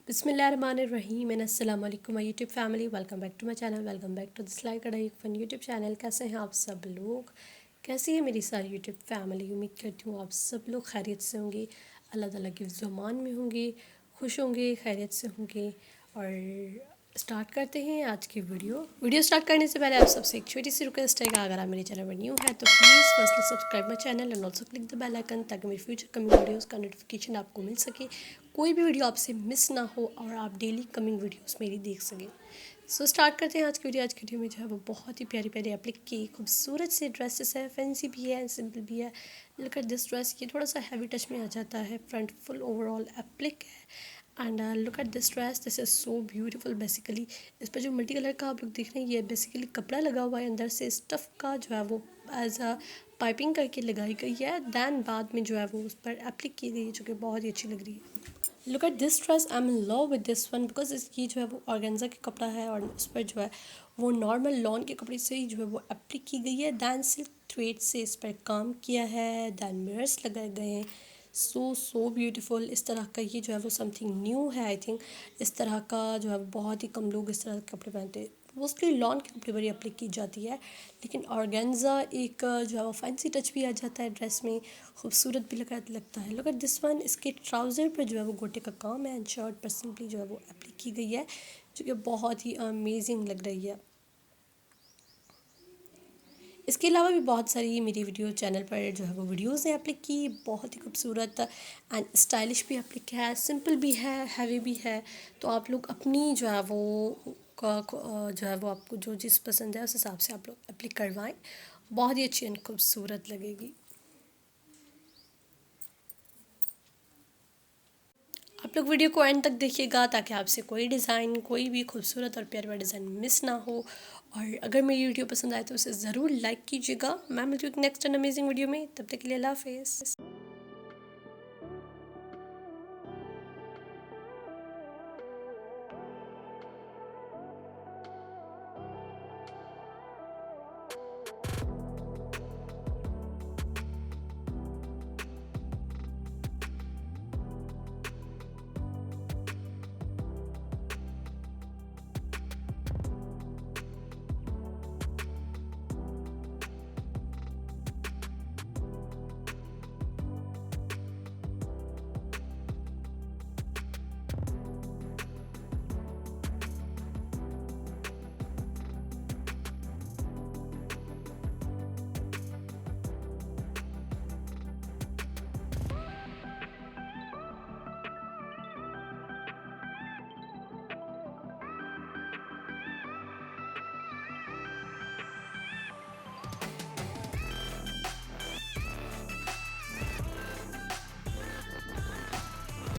बिस्मिल्लाहिर्रहमानिर्रहीम एंड अस्सलाम वालेकुम my YouTube family. Welcome back to my channel, welcome back to the सिलाई कढ़ाई फन यूट्यूब चैनल। कैसे हैं आप सब लोग? कैसी है मेरी सारी यूट्यूब फैमिली? उम्मीद करती हूँ आप सब लोग खैरियत से होंगे, अल्लाह ताला के ज़मान में होंगे, खुश होंगे, खैरियत से होंगे। और स्टार्ट करते हैं आज की वीडियो स्टार्ट करने से पहले आप सबसे एक छोटी सी रिक्वेस्ट है कि अगर आप मेरे चैनल पर न्यू है तो please firstly subscribe my channel and also click the bell icon, ताकि मेरी फ्यूचर कमिंग वीडियोस का नोटिफिकेशन आपको मिल सके, कोई भी वीडियो आपसे मिस ना हो और आप डेली कमिंग वीडियोस मेरी देख सकें। सो स्टार्ट करते हैं आज की वीडियो। आज की वीडियो में जो है वो बहुत ही प्यारी प्यारी एप्लिक की खूबसूरत से ड्रेसेस है, फैंसी भी है, सिंपल भी है। लुक एट दिस ड्रेस, ये थोड़ा सा हैवी टच में आ जाता है, फ्रंट फुल ओवरऑल एप्लिक है। And look at this dress, this is so beautiful. Basically इस पर जो मल्टी कलर का आप लोग देख रहे हैं, ये बेसिकली कपड़ा लगा हुआ है, अंदर से स्टफ़ का जो है वो एज अ पाइपिंग करके लगाई गई है। दैन बाद में जो है वो उस पर एप्लिक की गई है, जो कि बहुत ही अच्छी लग रही है। Look at this dress, I am in love with this one, because इसकी जो है वो ऑर्गेन्जा का कपड़ा है और उस पर जो है वो नॉर्मल लॉन के कपड़े से ही जो है वो एप्लिक की गई है। दैन सिल्क थ्रेड से इस पर काम किया है, दैन मिरर्स लगाए गए हैं। So beautiful. इस तरह का ये जो है वो समथिंग न्यू है आई थिंक। इस तरह का जो है बहुत ही कम लोग इस तरह के कपड़े पहनते हैं। मोस्टली लॉन के कपड़े पर अप्लाई की जाती है, लेकिन ऑर्गेन्जा एक जो है वो फैंसी टच भी आ जाता है ड्रेस में, खूबसूरत भी लगता है। लुक एट दिस वन, इसके ट्राउज़र पर जो है वो गोटे का काम है एंड शर्ट पर सिंपली जो है वो अप्लाई की गई है, जो कि बहुत ही अमेजिंग लग रही है। इसके अलावा भी बहुत सारी मेरी वीडियो चैनल पर जो है वो वीडियोज़ हैं एप्लिक की, बहुत ही खूबसूरत एंड स्टाइलिश भी एप्लिक है, सिंपल भी है, हैवी भी है। तो आप लोग अपनी जो है वो जो है वो आपको जो चीज़ पसंद है उस हिसाब से आप लोग एप्लिक करवाएं, बहुत ही अच्छी एंड खूबसूरत लगेगी। आप लोग वीडियो को एंड तक देखिएगा, ताकि आपसे कोई डिज़ाइन, कोई भी खूबसूरत और प्यारा डिज़ाइन मिस ना हो। और अगर मेरी वीडियो पसंद आए तो उसे ज़रूर लाइक कीजिएगा। मैं मिलती हूँ नेक्स्ट एंड अमेजिंग वीडियो में, तब तक के लिए अल्लाह हाफिज़।